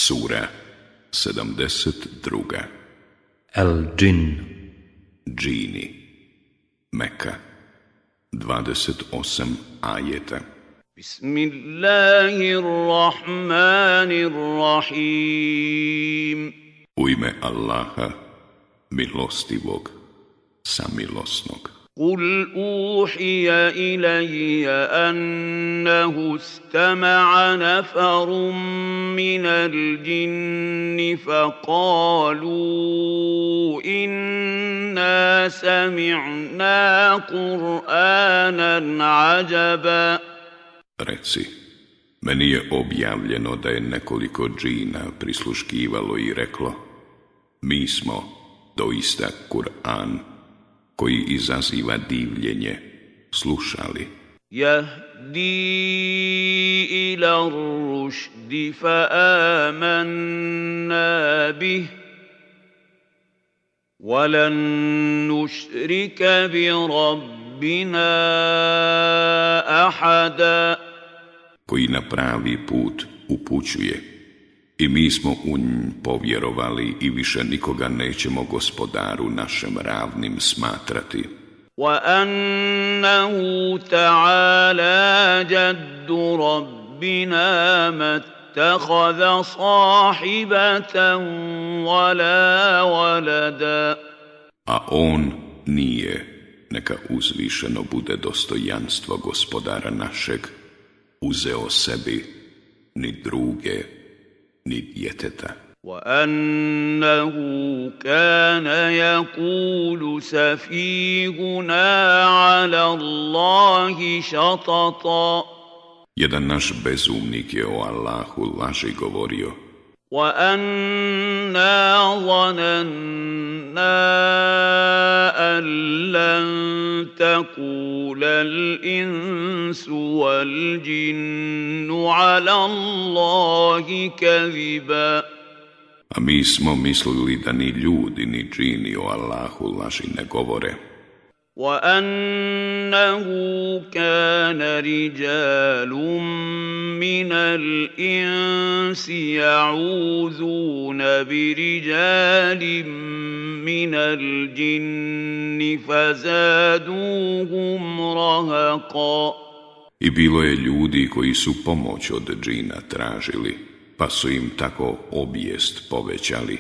Sura 72. Al-Džin. Džini. Meka. 28 ajeta. Bismillahirrahmanirrahim. U ime Allaha, milostivog, samilosnog. قل أوحي إلي أنه استمع نفر من الجن فقالوا إنا سمعنا قرآنا عجبا. Reci, meni je objavljeno da je nekoliko džina prisluškivalo i reklo: mi smo doista Kur'an koji izaziva divljenje slušali. Yahdi ila rušdi fa amanna bih walan nušrika bi rabbina ahada. Koji na pravi put upućuje, i mi smo u nj povjerovali i više nikoga nećemo gospodaru našem ravnim smatrati. وَأَنَّهُ تَعَالَى جَدُّ رَبِّنَا مَا اتَّخَذَ صَاحِبَةً وَلَا وَلَدًا. A on nije, neka uzvišeno bude dostojanstvo gospodara našeg, uzeo sebi ni druge, ni djeteta. وَأَنَّهُ كَانَ يَقُولُ سَفِيهُنَا عَلَى اللَّهِ شَطَطًا. Jedan naš bezumnik je o Allahu laži govorio. وَأَنَّا ظَنَنَّا أَن لَّن تَقُولَ الْإِنسُ وَالْجِنُّ عَلَى اللَّهِ كَذِبًا. A mi smo mislili da ni ljudi ni džini o Allahu laži ne govore. وَأَنَّهُ كَانَ رِجَالٌ مِّنَ الْإِنسِ يَعُوذُونَ بِرِجَالٍ مِّنَ الْجِنِّ فَزَادُوهُمْ رَهَقًا. I bilo je ljudi koji su pomoć od džina tražili, pa su im tako obijest povećali.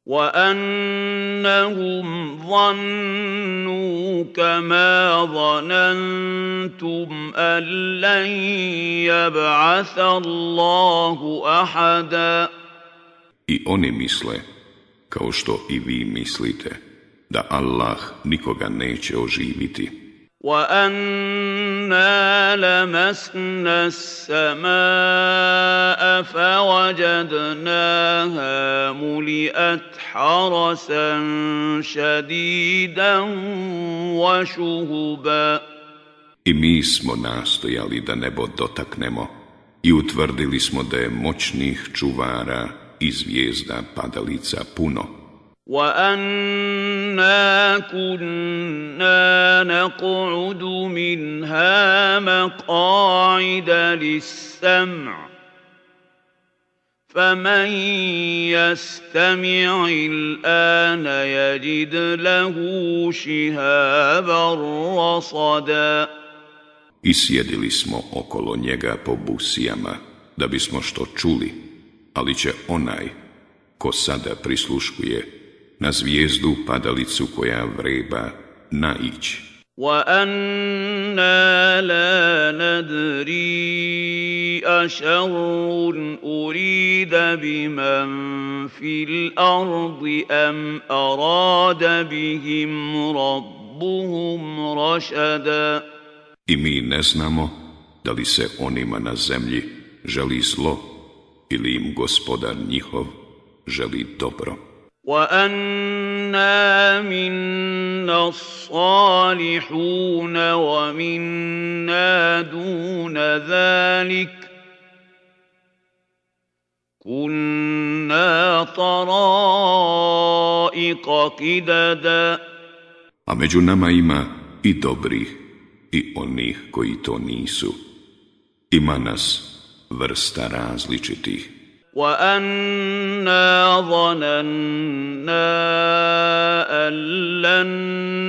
وَأَنَّهُمْ ظَنُّوا كَمَا ظَنَنْتُمْ أَن لَّن يَبْعَثَ اللَّهُ أَحَدًا. I oni misle, kao što i vi mislite, da Allah nikoga neće oživiti. وَأَنَّا لَمَسْنَا السَّمَاءَ فَوَجَدْنَاهَا مُلِئَتْ حَرَسًا شَدِيدًا وَشُهُبًا. I mi smo nastojali da nebo dotaknemo i utvrdili smo da je moćnih čuvara i zvijezda padalica puno. وَأَنَّا كُنَّا نَقْعُدُ مِنْهَا مَقَاعِدَ لِلسَّمْعِ فَمَنْ يَسْتَمِعِ الْآنَ يَجِدْ لَهُ شِهَابًا رَصَدًا. I sjedili smo okolo njega po busijama, da bismo što čuli, ali će onaj ko sada prisluškuje na zvijezdu padalicu koja vreba naići. وَأَنَّا لَا نَدْرِي أَشَرٌّ أُرِيدَ بِمَنْ فِي الْأَرْضِ أَمْ أَرَادَ بِهِمْ رَبُّهُمْ رَشَدًا. I mi ne znamo da li se onima na zemlji želi zlo ili im gospodar njihov želi dobro. وَأَنَّا مِنَّا الصَّالِحُونَ وَمِنَّا دُونَ ذَلِكَ كُنَّا طَرَائِقَ قِدَدًا. A među nama ima i dobrih i onih koji to nisu. Ima nas vrsta različitih. وَأَنَّا ظَنَنَّا أَن لَّن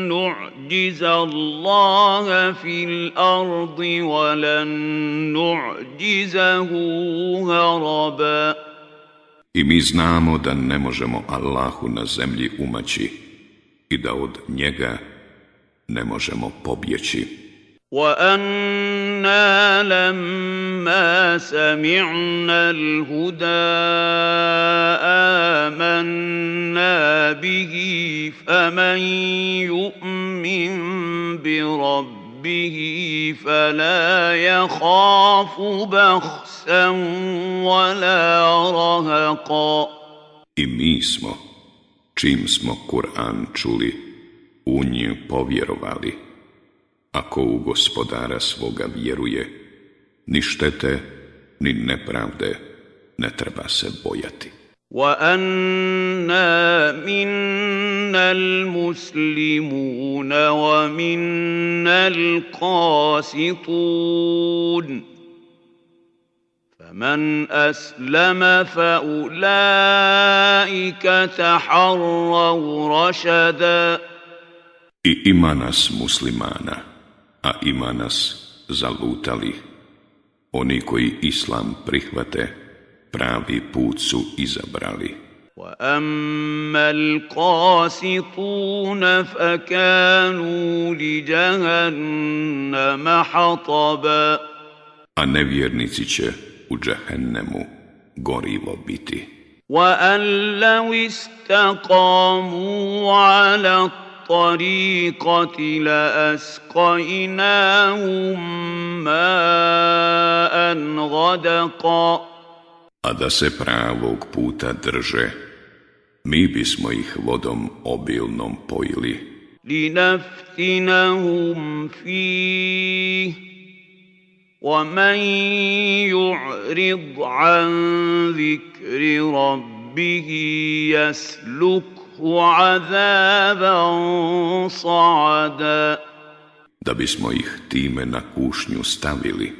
نُّعْجِزَ اللَّهَ فِي الْأَرْضِ وَلَن نُّعْجِزَهُ هَرَبًا. I mi znamo da ne možemo Allahu na zemlji umaći i da od njega ne možemo pobjeći. وَأَنَّا لَمَّا سَمِعْنَا الْهُدَىٰ آمَنَّا بِهِ فَمَن يُؤْمِن بِرَبِّهِ فَلَا يَخَافُ بَخْسًا وَلَا رَهَقًا. I mi smo, čim smo Kur'an čuli, u njih povjerovali. Ako u Gospodara svoga vjeruje, ni štete, ni nepravde ne treba se bojati. وَأَنَّا مِنَّا الْمُسْلِمُونَ وَمِنَّا الْقَاسِطُونَ فَمَنْ أَسْلَمَ فَأُولَٰئِكَ تَحَرَّوْا رَشَدًا. I ima nas muslimana, a ima nas zalutali. Oni koji islam prihvate, pravi put su izabrali. وَأَمَّا الْقَاسِطُونَ فَكَانُوا لِجَهَنَّمَ حَطَبًا. A nevjernici će u džehennemu gorivo biti. وَأَن لَّوْ اسْتَقَامُوا عَلَى الطَّرِيقَةِ لَأَسْقَيْنَاهُم مَّاءً غَدَقًا. A da se pravog puta drže, mi bismo ih vodom obilnom pojili. لِنَفْتِنَهُمْ فِيهِ وَمَن يُعْرِضْ عَن ذِكْرِ رَبِّهِ يَسْلُكْهُ عَذَابًا صَعَدًا. Da bismo ih time na kušnju stavili,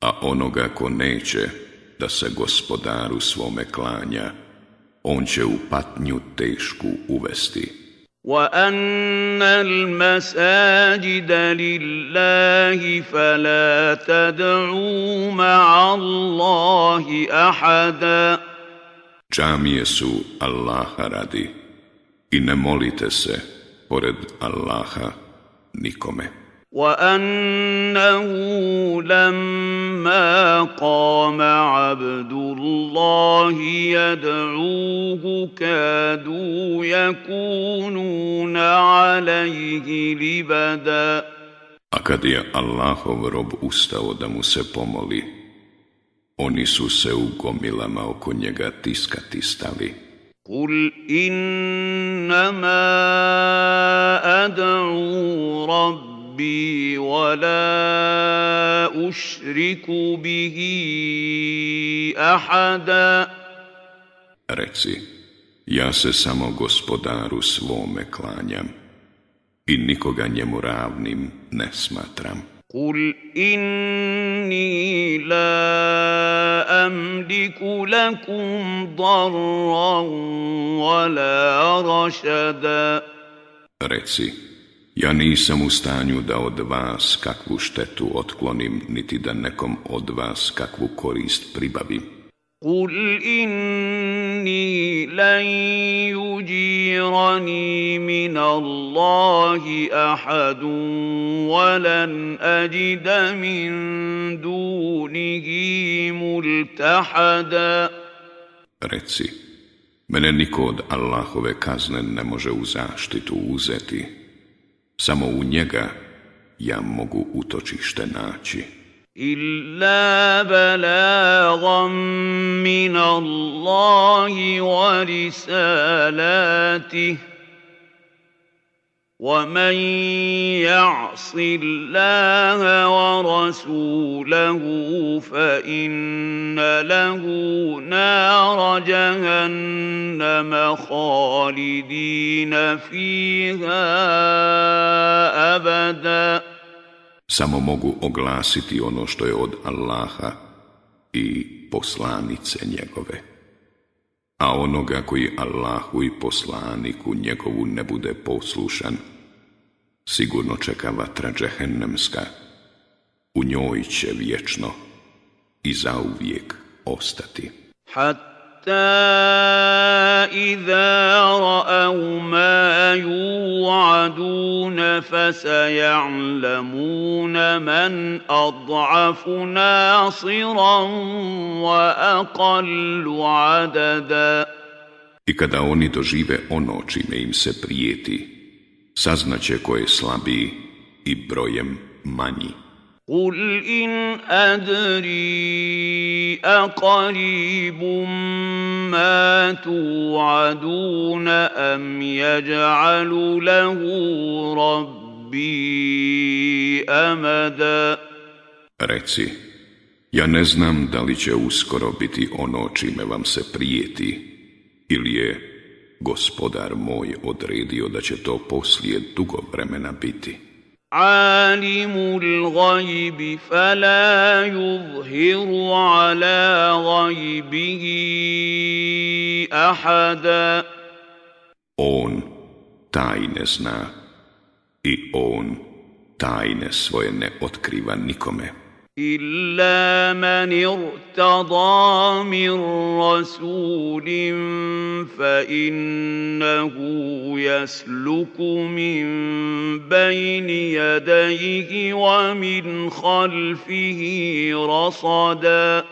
a onoga ko neće da se Gospodaru svome klanja, on će u patnju tešku uvesti. وَأَنَّ الْمَسَاجِدَ لِلَّهِ فَلَا تَدْعُوا مَعَ اللَّهِ أَحَدًا. Džamije su Allaha radi i ne molite se pored Allaha nikome. وَأَنَّهُ لَمَّا قَامَ عَبْدُ اللَّهِ يَدْعُوهُ كَادُوا يَكُونُونَ عَلَيْهِ لِبَدًا. A kad je Allahov rob ustao da mu se pomoli, oni su se u gomilama oko njega tiskati stali. قُلْ إِنَّمَا أَدْعُو رَبِّي وَلَا أُشْرِكُ بِهِ أَحَدًا. Reci, ja se samo Gospodaru svome klanjam i nikoga njemu ravnim ne smatram. قُلْ إِنِّي لَا أَمْلِكُ لَكُمْ ضَرًّا وَلَا رَشَدًا. Reci, ja nisam u stanju da od vas kakvu štetu otklonim, niti da nekom od vas kakvu korist pribavim. قُلْ إِنِّي لَن يُجِيرَنِي مِنَ اللَّهِ أَحَدٌ وَلَنْ أَجِدَ مِن دُونِهِ مُلْتَحَدًا. Reci, mene niko od Allahove kazne ne može u zaštitu uzeti, samo u njega ja mogu utočište naći. إِلَّا بَلَاغًا مِّنَ اللَّهِ وَرِسَالَاتِهِ وَمَن يَعْصِ اللَّهَ وَرَسُولَهُ فَإِنَّ لَهُ نَارَ جَهَنَّمَ خَالِدِينَ فِيهَا أَبَدًا. Samo mogu oglasiti ono što je od Allaha i poslanice njegove. A onoga koji Allahu i poslaniku njegovu ne bude poslušan, sigurno čeka vatra džehennemska, u njoj će vječno i zauvijek ostati. حتى إذا رأوا ما يوعدون فسيعلمون من أضعف ناصرا وأقل عددا. I kada oni dožive ono čime im se prijeti, saznaće ko je slabiji i brojem manji. قل إن أدري أقريب ما توعدون أم يجعل له ربي أمدا. Reci, ja ne znam da li će uskoro biti ono čime vam se prijeti, ili je Gospodar moj odredio da će to poslije dugo vremena biti. عالم الغيب فلا يظهر على غيبه أحدا. On tajne zna i on tajne svoje ne otkriva nikome. إلا من ارتضى من رسول فإنه يسلك من بين يديه ومن خلفه رصدا.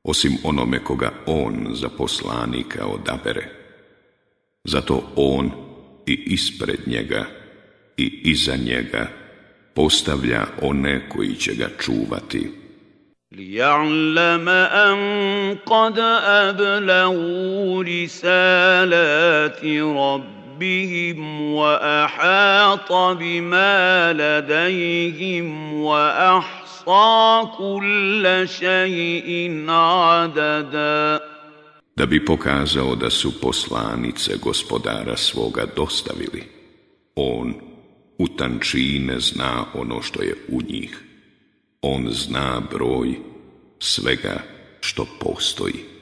Osim onome koga on za poslanika odabere. Zato on i ispred njega i iza njega postavlja one koji će ga čuvati. ليعلم أن قد أبلغوا رسالات ربهم وأحاط بما لديهم وأحصى كل شيء عددا. Da bi pokazao da su poslanice Gospodara svoga dostavili, on u tančine zna ono što je u njih. On zna broj svega što postoji.